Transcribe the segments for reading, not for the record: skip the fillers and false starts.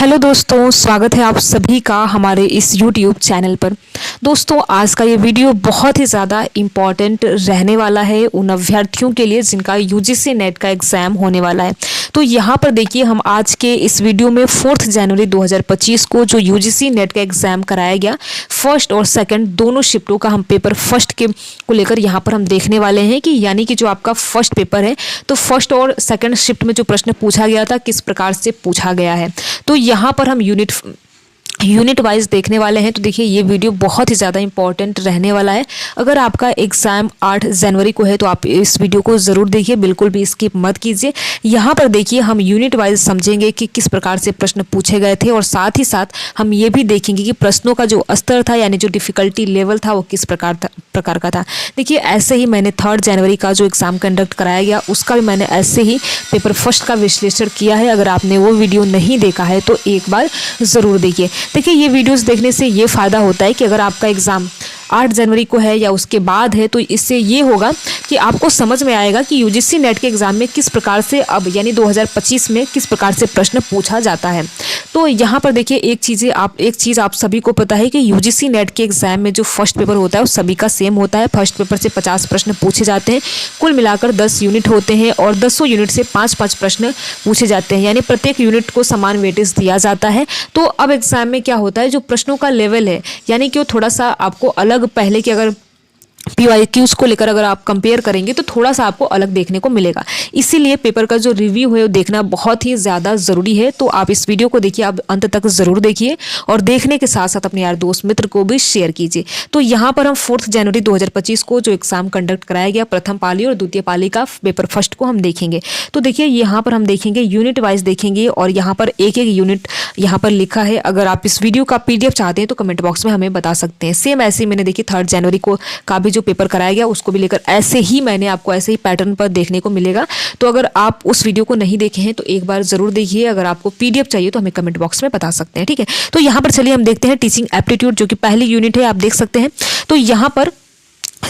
Hello दोस्तों, स्वागत है आप सभी का हमारे इस YouTube चैनल पर। दोस्तों, आज का ये वीडियो बहुत ही ज़्यादा इम्पॉर्टेंट रहने वाला है उन अभ्यर्थियों के लिए जिनका UGC नेट का एग्ज़ाम होने वाला है। तो यहाँ पर देखिए, हम आज के इस वीडियो में 4 जनवरी 2025 को जो UGC नेट का एग्ज़ाम कराया गया, फर्स्ट और सेकंड दोनों शिफ्टों का हम पेपर फर्स्ट के को लेकर यहाँ पर हम देखने वाले हैं कि यानी कि जो आपका फर्स्ट पेपर है, तो फर्स्ट और सेकंड शिफ्ट में जो प्रश्न पूछा गया था किस प्रकार से पूछा गया है। तो यहाँ पर हम यूनिट वाइज देखने वाले हैं। तो देखिए, ये वीडियो बहुत ही ज़्यादा इंपॉर्टेंट रहने वाला है। अगर आपका एग्ज़ाम 8 जनवरी को है तो आप इस वीडियो को ज़रूर देखिए, बिल्कुल भी स्किप मत कीजिए। यहाँ पर देखिए, हम यूनिट वाइज समझेंगे कि किस प्रकार से प्रश्न पूछे गए थे और साथ ही साथ हम ये भी देखेंगे कि प्रश्नों का जो स्तर था यानी जो डिफ़िकल्टी लेवल था वो किस प्रकार का था। देखिए, ऐसे ही मैंने 3 जनवरी का जो एग्ज़ाम कंडक्ट कराया गया उसका भी मैंने ऐसे ही पेपर फर्स्ट का विश्लेषण किया है। अगर आपने वो वीडियो नहीं देखा है तो एक बार ज़रूर देखिए। देखिए, ये वीडियोस देखने से ये फ़ायदा होता है कि अगर आपका एग्ज़ाम 8 जनवरी को है या उसके बाद है तो इससे ये होगा कि आपको समझ में आएगा कि UGC नेट के एग्ज़ाम में किस प्रकार से अब यानी 2025 में किस प्रकार से प्रश्न पूछा जाता है। तो यहाँ पर देखिए, एक चीज़ आप सभी को पता है कि UGC नेट के एग्ज़ाम में जो फर्स्ट पेपर होता है वो सभी का सेम होता है। फर्स्ट पेपर से 50 प्रश्न पूछे जाते हैं, कुल मिलाकर 10 यूनिट होते हैं और 10 यूनिट से 5-5 प्रश्न पूछे जाते हैं, यानी प्रत्येक यूनिट को समान वेटेज दिया जाता है। तो अब एग्ज़ाम में क्या होता है, जो प्रश्नों का लेवल है यानी कि वो थोड़ा सा आपको अलग, पहले की अगर PYQs को लेकर अगर आप कंपेयर करेंगे तो थोड़ा सा आपको अलग देखने को मिलेगा। इसीलिए पेपर का जो रिव्यू है वो देखना बहुत ही ज़्यादा ज़रूरी है। तो आप इस वीडियो को देखिए, आप अंत तक ज़रूर देखिए और देखने के साथ साथ अपने यार दोस्त मित्र को भी शेयर कीजिए। तो यहाँ पर हम 4 जनवरी 2025 को जो एग्ज़ाम कंडक्ट कराया गया प्रथम पाली और द्वितीय पाली का पेपर फर्स्ट को हम देखेंगे। तो देखिए, यहाँ पर हम देखेंगे यूनिट वाइज देखेंगे और यहाँ पर एक एक यूनिट यहाँ पर लिखा है। अगर आप इस वीडियो का PDF चाहते हैं तो कमेंट बॉक्स में हमें बता सकते हैं। सेम ऐसे ही मैंने देखिए 3 जनवरी को का भी जो पेपर कराया गया उसको भी लेकर ऐसे ही मैंने आपको ऐसे ही पैटर्न पर देखने को मिलेगा। तो अगर आप उस वीडियो को नहीं देखे हैं तो एक बार जरूर देखिए। अगर आपको PDF चाहिए तो हमें कमेंट बॉक्स में बता सकते हैं, ठीक है। तो यहाँ पर चलिए हम देखते हैं टीचिंग एप्टीट्यूड, जो कि पहली यूनिट है, आप देख सकते हैं। तो यहाँ पर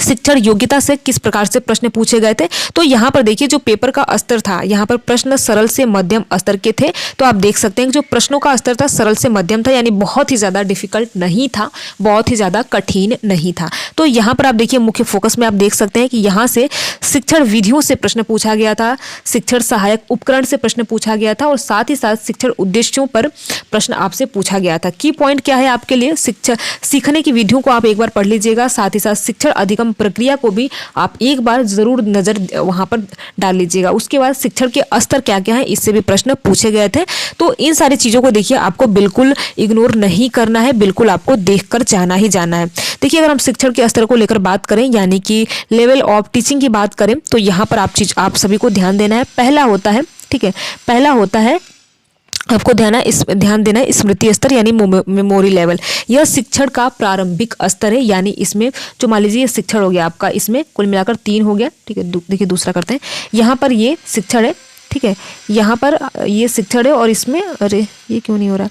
शिक्षण योग्यता से किस प्रकार से प्रश्न पूछे गए थे। तो यहाँ पर देखिए, जो पेपर का स्तर था, यहाँ पर प्रश्न सरल से मध्यम स्तर के थे। तो आप देख सकते हैं कि जो प्रश्नों का स्तर था सरल से मध्यम था, यानी बहुत ही ज़्यादा डिफिकल्ट नहीं था, बहुत ही ज़्यादा कठिन नहीं था। तो यहाँ पर आप देखिए, मुख्य फोकस में आप देख सकते हैं कि यहाँ से शिक्षण विधियों से प्रश्न पूछा गया था, शिक्षण सहायक उपकरण से प्रश्न पूछा गया था और साथ ही साथ शिक्षण उद्देश्यों पर प्रश्न आपसे पूछा गया था। की पॉइंट क्या है आपके लिए, सीखने की विधियों को आप एक बार पढ़ लीजिएगा, साथ ही साथ शिक्षण अधिगम प्रक्रिया को भी आप एक बार जरूर नजर वहां पर डाल लीजिएगा। उसके बाद शिक्षण के स्तर क्या क्या है इससे भी प्रश्न पूछे गए थे। तो इन सारी चीजों को देखिए, आपको बिल्कुल इग्नोर नहीं करना है, बिल्कुल आपको देखकर जाना ही जाना है। देखिए, अगर हम शिक्षण के स्तर को लेकर बात करें यानी कि लेवल ऑफ टीचिंग की बात करें तो यहाँ पर आप सभी को ध्यान देना है। पहला होता है, ठीक है, पहला होता है आपको ध्यान देना है स्मृति स्तर यानी मेमोरी लेवल। यह शिक्षण का प्रारंभिक स्तर है, यानी इसमें जो मान लीजिए शिक्षण हो गया आपका, इसमें कुल मिलाकर 3 हो गया, ठीक है। देखिए, दूसरा करते हैं। यहाँ पर ये शिक्षण है, ठीक है, यहाँ पर ये शिक्षण है और इसमें, अरे ये क्यों नहीं हो रहा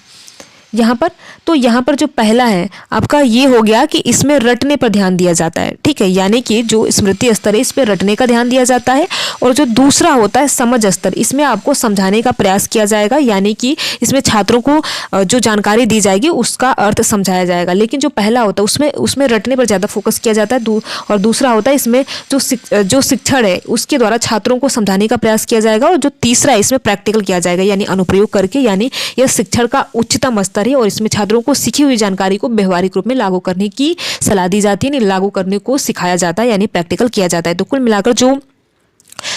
यहाँ पर। तो यहाँ पर जो पहला है आपका ये हो गया कि इसमें रटने पर ध्यान दिया जाता है, ठीक है, यानी कि जो स्मृति स्तर है इस पर रटने का ध्यान दिया जाता है। और जो दूसरा होता है समझ स्तर, इसमें आपको समझाने का प्रयास किया जाएगा, यानी कि इसमें छात्रों को जो जानकारी दी जाएगी उसका अर्थ समझाया जाएगा। लेकिन जो पहला होता है उसमें रटने पर ज़्यादा फोकस किया जाता है और दूसरा होता है इसमें जो शिक्षण है उसके द्वारा छात्रों को समझाने का प्रयास किया जाएगा। और जो तीसरा है इसमें प्रैक्टिकल किया जाएगा, यानी अनुप्रयोग करके, यानी यह शिक्षण का उच्चतम स्तर है और इसमें छात्रों को सीखी हुई जानकारी को व्यवहारिक रूप में लागू करने की सलाह दी जाती है, लागू करने को सिखाया जाता है, यानी प्रैक्टिकल किया जाता है। तो कुल मिलाकर जो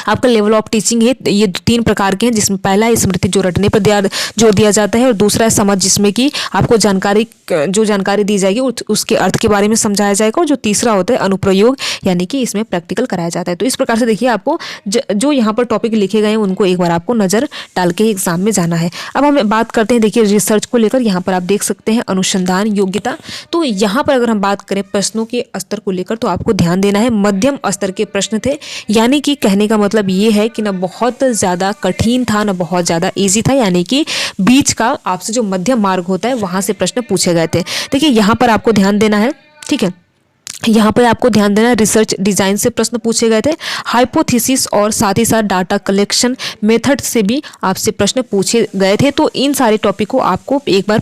आपका लेवल ऑफ टीचिंग है ये 3 प्रकार के हैं, जिसमें पहला है स्मृति जो रटने पर जोर दिया जाता है और दूसरा है समझ जिसमें कि आपको जो जानकारी दी जाएगी उसके अर्थ के बारे में समझाया जाएगा और जो तीसरा होता है अनुप्रयोग, यानी कि इसमें प्रैक्टिकल कराया जाता है। तो इस प्रकार से देखिए, आपको जो यहाँ पर टॉपिक लिखे गए हैं उनको एक बार आपको नज़र डाल के एग्जाम में जाना है। अब हम बात करते हैं देखिए रिसर्च को लेकर। यहाँ पर आप देख सकते हैं अनुसंधान योग्यता। तो यहाँ पर अगर हम बात करें प्रश्नों के स्तर को लेकर तो आपको ध्यान देना है मध्यम स्तर के प्रश्न थे, यानी कि कहने का मतलब ये है कि ना बहुत ज़्यादा कठिन था ना बहुत ज़्यादा इजी था, यानी कि बीच का आपसे जो मध्यम मार्ग होता है वहाँ से प्रश्न पूछे गए थे। देखिए, यहाँ पर आपको ध्यान देना है, ठीक है। यहाँ पर आपको ध्यान देना, रिसर्च डिज़ाइन से प्रश्न पूछे गए थे, हाइपोथेसिस और साथ ही साथ डाटा कलेक्शन मेथड से भी आपसे प्रश्न पूछे गए थे। तो इन सारे टॉपिक को आपको एक बार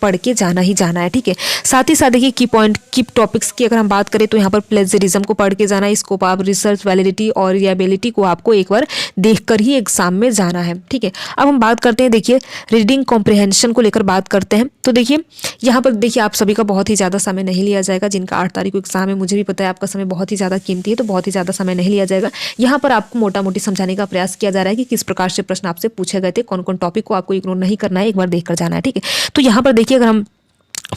पढ़ के जाना ही जाना है, ठीक है। साथ ही साथ देखिए की टॉपिक्स की अगर हम बात करें तो यहाँ पर प्लेजरिज्म को पढ़ के जाना है, स्कोप ऑफ रिसर्च, वैलिडिटी और रिलायबिलिटी को आपको एक बार देखकर ही एग्जाम में जाना है, ठीक है। अब हम बात करते हैं, देखिए रीडिंग कॉम्प्रिहेंशन को लेकर बात करते हैं। तो देखिए यहाँ पर देखिए आप सभी का बहुत ही ज़्यादा समय नहीं लिया जाएगा, जिनका 8 तारीख को एग्जाम है, मुझे भी पता है आपका समय बहुत ही ज़्यादा कीमती है, तो बहुत ही ज़्यादा समय नहीं लिया जाएगा। यहाँ पर आपको मोटा मोटी समझाने का प्रयास किया जा रहा है कि किस प्रकार से प्रश्न आपसे पूछे गए थे, कौन कौन टॉपिक को आपको इग्नोर नहीं करना है, एक बार देख कर जाना है, ठीक है। तो यहाँ पर देखिए अगर हम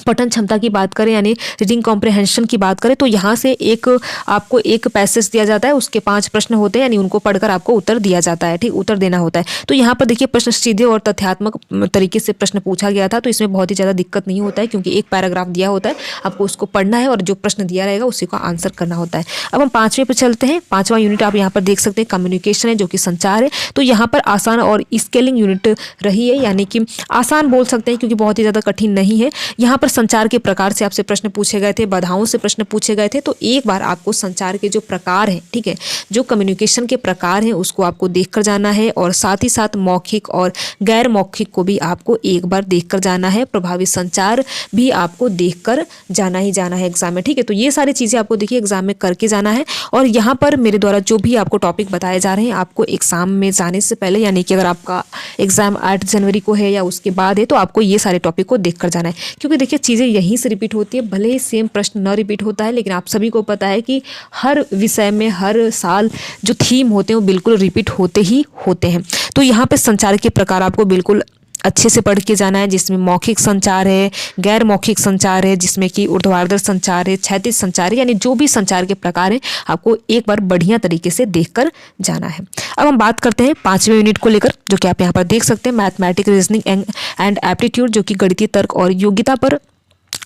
पठन क्षमता की बात करें यानी रीडिंग कॉम्प्रिहेंशन की बात करें तो यहाँ से आपको एक पैसेज दिया जाता है, उसके 5 प्रश्न होते हैं, यानी उनको पढ़कर आपको उत्तर दिया जाता है, ठीक, उत्तर देना होता है। तो यहाँ पर देखिए प्रश्न सीधे और तथ्यात्मक तरीके से प्रश्न पूछा गया था, तो इसमें बहुत ही ज़्यादा दिक्कत नहीं होता है, क्योंकि एक पैराग्राफ दिया होता है, आपको उसको पढ़ना है और जो प्रश्न दिया रहेगा उसी का आंसर करना होता है। अब हम 5वें पर चलते हैं। 5वां यूनिट आप यहाँ पर देख सकते हैं, कम्युनिकेशन है, जो कि संचार है। तो यहाँ पर आसान और स्केलिंग यूनिट रही है, यानी कि आसान बोल सकते हैं क्योंकि बहुत ही ज़्यादा कठिन नहीं है। यहाँ पर संचार के प्रकार से आपसे प्रश्न पूछे गए थे, बाधाओं से प्रश्न पूछे गए थे। तो एक बार आपको संचार के जो प्रकार हैं, ठीक है, जो कम्युनिकेशन के प्रकार हैं उसको आपको देखकर जाना है, और साथ ही साथ मौखिक और गैर मौखिक को भी आपको एक बार देखकर जाना है। प्रभावी संचार भी आपको देखकर जाना ही जाना है एग्जाम में, ठीक है। तो ये सारी चीज़ें आपको देखिए एग्जाम में करके जाना है। और यहाँ पर मेरे द्वारा जो भी आपको टॉपिक बताए जा रहे हैं, आपको एग्जाम में जाने से पहले, यानी कि अगर आपका एग्जाम 8 जनवरी को है या उसके बाद है, तो आपको ये सारे टॉपिक को देखकर जाना है, क्योंकि देखिए चीज़ें यहीं से रिपीट होती है। भले ही सेम प्रश्न न रिपीट होता है, लेकिन आप सभी को पता है कि हर विषय में हर साल जो थीम होते हैं वो बिल्कुल रिपीट होते ही होते हैं। तो यहाँ पे संचार के प्रकार आपको बिल्कुल अच्छे से पढ़ के जाना है, जिसमें मौखिक संचार है, गैर मौखिक संचार है, जिसमें कि ऊर्ध्वाधर संचार है, क्षैतिज संचार है, यानी जो भी संचार के प्रकार हैं आपको एक बार बढ़िया तरीके से देखकर जाना है। अब हम बात करते हैं 5वें यूनिट को लेकर, जो कि आप यहाँ पर देख सकते हैं, मैथमेटिक रीजनिंग एंड एप्टीट्यूड, जो कि गणितीय तर्क और योग्यता पर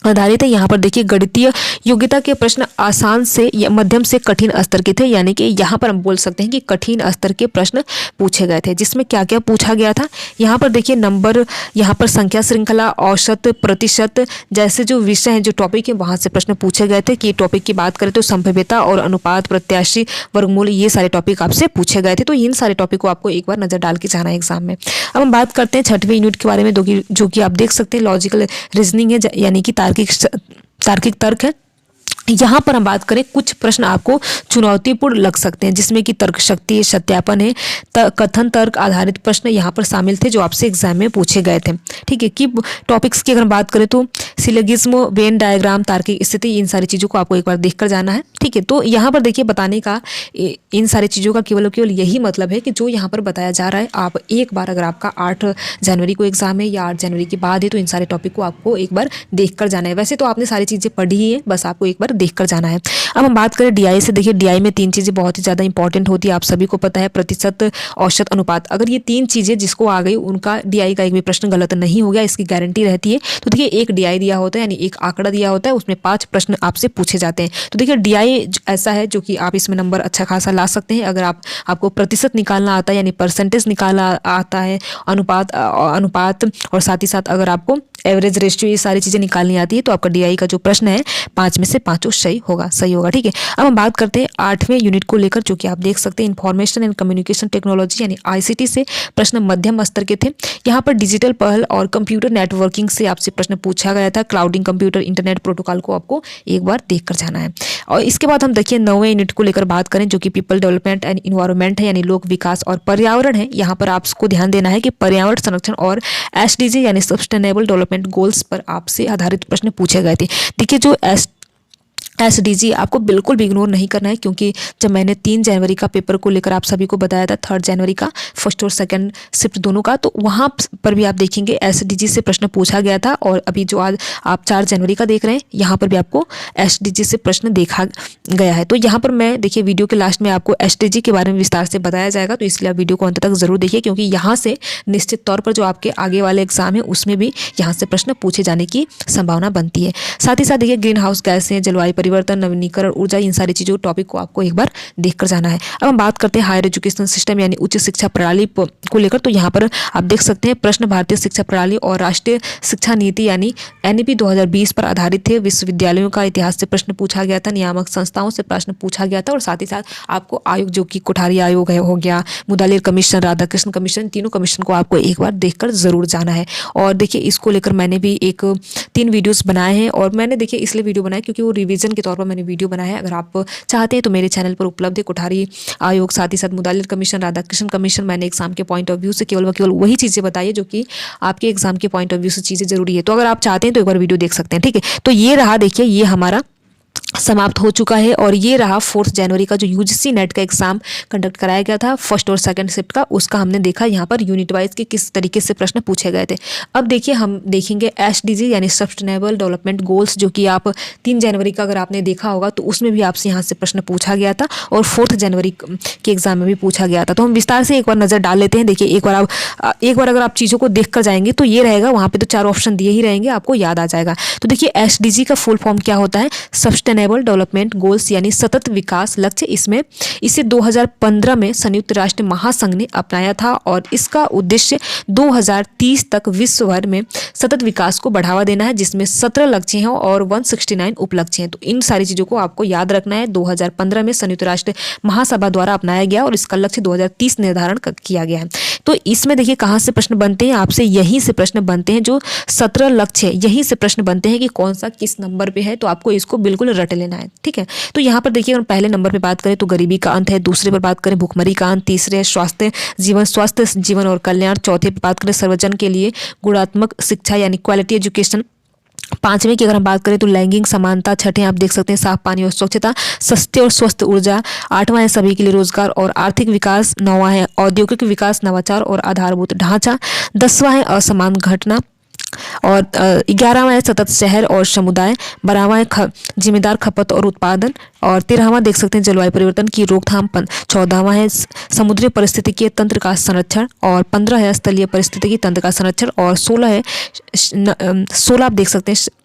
आधारित है। यहाँ पर देखिए गणितीय योग्यता के प्रश्न आसान से या मध्यम से कठिन स्तर के थे, यानी कि यहाँ पर हम बोल सकते हैं कि कठिन स्तर के प्रश्न पूछे गए थे। जिसमें क्या क्या पूछा गया था, यहाँ पर देखिए नंबर, यहाँ पर संख्या श्रृंखला, औसत, प्रतिशत जैसे जो विषय हैं, जो टॉपिक है, वहाँ से प्रश्न पूछे गए थे। कि टॉपिक की बात करें तो संभाव्यता और अनुपात, प्रत्याशी, वर्गमूल, ये सारे टॉपिक आपसे पूछे गए थे। तो इन सारे टॉपिक को आपको एक बार नज़र डाल के जाना है एग्जाम में। अब हम बात करते हैं 6वें यूनिट के बारे में, जो कि आप देख सकते हैं लॉजिकल रीजनिंग है, यानी कि तार्किक तर्क है। यहाँ पर हम बात करें, कुछ प्रश्न आपको चुनौतीपूर्ण लग सकते हैं, जिसमें कि तर्क शक्ति, सत्यापन है, कथन तर्क आधारित प्रश्न यहाँ पर शामिल थे, जो आपसे एग्जाम में पूछे गए थे, ठीक है। कि टॉपिक्स की अगर बात करें तो सिलोगिज्म, वेन डायग्राम, तार्किक स्थिति, इन सारी चीज़ों को आपको एक बार देखकर जाना है, ठीक है। तो यहाँ पर देखिए बताने का इन सारी चीज़ों का केवल यही मतलब है कि जो यहाँ पर बताया जा रहा है, आप एक बार, अगर आपका 8 जनवरी को एग्जाम है या 8 जनवरी के बाद है, तो इन सारे टॉपिक को आपको एक बार देखकर जाना है। वैसे तो आपने सारी चीज़ें पढ़ी ही है, बस आपको एक बार देखकर जाना है। अब हम बात करें डीआई से, देखिए डीआई में 3 चीज़ें बहुत ही ज़्यादा इंपॉर्टेंट होती है, आप सभी को पता है, प्रतिशत, औसत, अनुपात। अगर ये 3 चीज़ें जिसको आ गई, उनका डीआई का एक भी प्रश्न गलत नहीं हो गया, इसकी गारंटी रहती है। तो देखिए एक डीआई दिया होता है, यानी एक आंकड़ा दिया होता है, उसमें 5 प्रश्न आपसे पूछे जाते हैं। तो देखिए डीआई ऐसा है जो कि आप इसमें नंबर अच्छा खासा ला सकते हैं। अगर आपको प्रतिशत निकालना आता है, यानी परसेंटेज निकालना आता है, अनुपात और साथ ही साथ अगर आपको एवरेज रेशियो, ये सारी चीज़ें निकालनी आती है, तो आपका डीआई का जो प्रश्न है 5 में से 5 सही होगा, ठीक है। अब हम बात करते हैं 8वें यूनिट को लेकर, जो कि आप देख सकते हैं इंफॉर्मेशन एंड कम्युनिकेशन टेक्नोलॉजी, यानी आईसीटी से प्रश्न मध्यम स्तर के थे। यहाँ पर डिजिटल पहल और कंप्यूटर नेटवर्किंग से आपसे प्रश्न पूछा गया था। क्लाउडिंग, कंप्यूटर, इंटरनेट प्रोटोकॉल को आपको एक बार देख कर जाना है। और इसके बाद हम देखिए 9वें यूनिट को लेकर बात करें, जो कि पीपल डेवलपमेंट एंड इन्वायरमेंट है, यानी लोक विकास और पर्यावरण है। यहाँ पर आपको ध्यान देना है कि पर्यावरण संरक्षण और एसडीजी यानी सस्टेनेबल डेवलपमेंट गोल्स पर आपसे आधारित प्रश्न पूछे गए थे। देखिए जो एसडीजी आपको बिल्कुल भी इग्नोर नहीं करना है, क्योंकि जब मैंने 3 जनवरी का पेपर को लेकर आप सभी को बताया था, 3 जनवरी का फर्स्ट और सेकंड शिफ्ट दोनों का, तो वहाँ पर भी आप देखेंगे एसडीजी से प्रश्न पूछा गया था। और अभी जो आज आप 4 जनवरी का देख रहे हैं, यहाँ पर भी आपको एसडीजी से प्रश्न देखा गया है। तो यहाँ पर मैं देखिए वीडियो के लास्ट में आपको एसडीजी के बारे में विस्तार से बताया जाएगा, तो इसलिए आप वीडियो को अंत तक जरूर देखिए, क्योंकि यहाँ से निश्चित तौर पर जो आपके आगे वाले एग्जाम है उसमें भी यहाँ से प्रश्न पूछे जाने की संभावना बनती है। साथ ही साथ देखिए ग्रीन हाउस गैसें, जलवायु परिवर्तन, नवीनीकरण ऊर्जा, इन सारी चीज़ों टॉपिक को आपको एक बार देख कर जाना है। अब हम बात करते हैं हायर एजुकेशन सिस्टम यानी उच्च शिक्षा प्रणाली को लेकर। तो यहाँ पर आप देख सकते हैं प्रश्न भारतीय शिक्षा प्रणाली और राष्ट्रीय शिक्षा नीति यानी NEP 2020 पर आधारित थे। विश्वविद्यालयों का इतिहास से प्रश्न पूछा गया था, नियामक संस्थाओं से प्रश्न पूछा गया था और साथ ही साथ आपको आयोग जो कि कोठारी आयोग है हो गया, मुदालिर कमीशन, राधाकृष्ण कमीशन, तीनों कमीशन को आपको एक बार देखकर जरूर जाना है। और देखिए इसको लेकर मैंने भी 3 वीडियोस बनाए हैं और मैंने देखिए इसलिए वीडियो बनाया क्योंकि वो रिवीजन के तौर पर मैंने वीडियो बनाया है। अगर आप चाहते हैं तो मेरे चैनल पर उपलब्ध है कोठारी आयोग, साथ ही साथ मुदालिर कमीशन, राधाकृष्ण कमीशन। मैंने एग्जाम के पॉइंट ऑफ व्यू से केवल वही चीज़ें बताई है जो कि आपके एग्जाम के पॉइंट ऑफ व्यू से चीज़ें जरूरी है। तो अगर आप चाहते हैं तो एक बार वीडियो देख सकते हैं, ठीक है। तो ये रहा, देखिए ये हमारा समाप्त हो चुका है और ये रहा 4 जनवरी का जो UGC नेट का एग्जाम कंडक्ट कराया गया था फर्स्ट और सेकंड शिफ्ट का, उसका हमने देखा यहाँ पर यूनिट वाइज के किस तरीके से प्रश्न पूछे गए थे। अब देखिए हम देखेंगे SDG यानी सस्टेनेबल डेवलपमेंट गोल्स, जो कि आप 3 जनवरी का अगर आपने देखा होगा तो उसमें भी आपसे यहाँ से प्रश्न पूछा गया था और 4 जनवरी के एग्जाम में भी पूछा गया था। तो हम विस्तार से एक बार नजर डाल लेते हैं। देखिए एक बार अगर आप चीज़ों को देख कर जाएंगे तो ये रहेगा, वहाँ पे तो 4 ऑप्शन दिए ही रहेंगे, आपको याद आ जाएगा। तो देखिए SDG का फुल फॉर्म क्या होता है, सस्टेनेबल डेवलपमेंट गोल्स यानी सतत विकास लक्ष्य। इसे 2015 में संयुक्त राष्ट्र महासंघ ने अपनाया था और इसका उद्देश्य 2030 तक विश्व भर में सतत विकास को बढ़ावा देना है, जिसमें 17 लक्ष्य हैं और 169 उपलक्ष्य हैं। तो इन सारी चीजों को आपको याद रखना है। 2015 में संयुक्त राष्ट्र महासभा द्वारा अपनाया गया और इसका लक्ष्य 2030 निर्धारण किया गया है। तो इसमें देखिए कहाँ से प्रश्न बनते हैं, आपसे यहीं से प्रश्न बनते हैं। जो 17 लक्ष्य है यहीं से प्रश्न बनते हैं कि कौन सा किस नंबर पे है, तो आपको इसको बिल्कुल रट लेना है, ठीक है। तो यहाँ पर देखिए अगर पहले नंबर पे बात करें तो गरीबी का अंत है, दूसरे पर बात करें भूखमरी का अंत, तीसरे है स्वास्थ्य जीवन और कल्याण, चौथे पर बात करें सर्वजन के लिए गुणात्मक शिक्षा यानी क्वालिटी एजुकेशन, 5वें की अगर हम बात करें तो लैंगिक समानता, छठे आप देख सकते हैं साफ पानी और स्वच्छता, सस्ते और स्वस्थ ऊर्जा, 8वां है सभी के लिए रोजगार और आर्थिक विकास, 9वां है औद्योगिक विकास, नवाचार और आधारभूत ढांचा, 10वां है असमान घटना और 11वां है सतत शहर और समुदाय, 12वां है जिम्मेदार खपत और उत्पादन और 13वां देख सकते हैं जलवायु परिवर्तन की रोकथाम, 14वां है समुद्री पारिस्थितिकीय तंत्र का संरक्षण और 15 है स्थलीय पारिस्थितिकी तंत्र का संरक्षण और 16 आप देख सकते हैं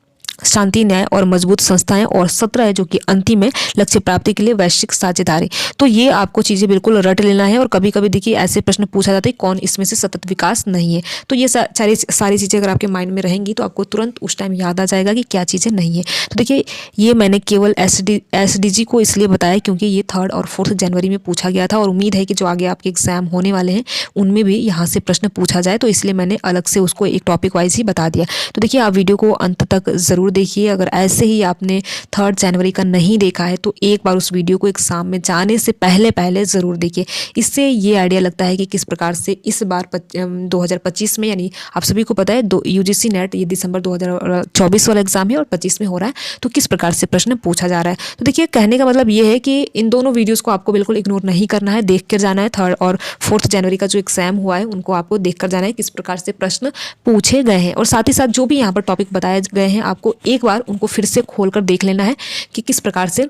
शांति, न्याय और मजबूत संस्थाएं और 17 है जो कि अंतिम है लक्ष्य प्राप्ति के लिए वैश्विक साझेदारी। तो ये आपको चीज़ें बिल्कुल रट लेना है और कभी कभी देखिए ऐसे प्रश्न पूछा जाता है कौन इसमें से सतत विकास नहीं है। तो ये सारी चीज़ें अगर आपके माइंड में रहेंगी तो आपको तुरंत उस टाइम याद आ जाएगा कि क्या चीज़ें नहीं है। तो देखिए ये मैंने केवल SDG को इसलिए बताया क्योंकि ये 3 और 4 जनवरी में पूछा गया था और उम्मीद है कि जो आगे आपके एग्जाम होने वाले हैं उनमें भी यहाँ से प्रश्न पूछा जाए, तो इसलिए मैंने अलग से उसको एक टॉपिक वाइज ही बता दिया। तो देखिए आप वीडियो को अंत तक ज़रूर देखिए। अगर ऐसे ही आपने 3 जनवरी का नहीं देखा है तो एक बार उस वीडियो को एग्जाम में जाने से पहले ज़रूर देखिए। इससे ये आइडिया लगता है कि किस प्रकार से इस बार 2025 में, यानी आप सभी को पता है UGC नेट ये दिसंबर 2024 वाला एग्जाम है और 25 में हो रहा है, तो किस प्रकार से प्रश्न पूछा जा रहा है। तो देखिए कहने का मतलब ये है कि इन दोनों वीडियोज़ को आपको बिल्कुल इग्नोर नहीं करना है, देख कर जाना है। 3 और 4 जनवरी का जो एग्जाम हुआ है उनको आपको देख कर जाना है किस प्रकार से प्रश्न पूछे गए हैं और साथ ही साथ जो भी यहाँ पर टॉपिक बताए गए हैं आपको एक बार उनको फिर से खोलकर देख लेना है कि किस प्रकार से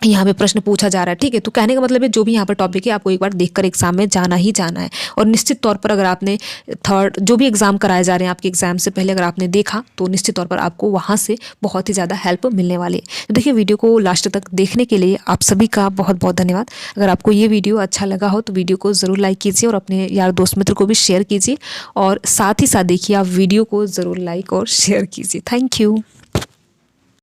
यहाँ पे प्रश्न पूछा जा रहा है, ठीक है। तो कहने का मतलब है जो भी यहाँ पर टॉपिक है आपको एक बार देखकर एग्जाम में जाना ही जाना है और निश्चित तौर पर अगर आपने 3 जो भी एग्जाम कराए जा रहे हैं आपके एग्जाम से पहले अगर आपने देखा तो निश्चित तौर पर आपको वहाँ से बहुत ही ज़्यादा हेल्प मिलने वाली है। तो देखिए वीडियो को लास्ट तक देखने के लिए आप सभी का बहुत बहुत धन्यवाद। अगर आपको ये वीडियो अच्छा लगा हो तो वीडियो को ज़रूर लाइक कीजिए और अपने यार दोस्त मित्र को भी शेयर कीजिए और साथ ही साथ देखिए आप वीडियो को ज़रूर लाइक और शेयर कीजिए। Thank you.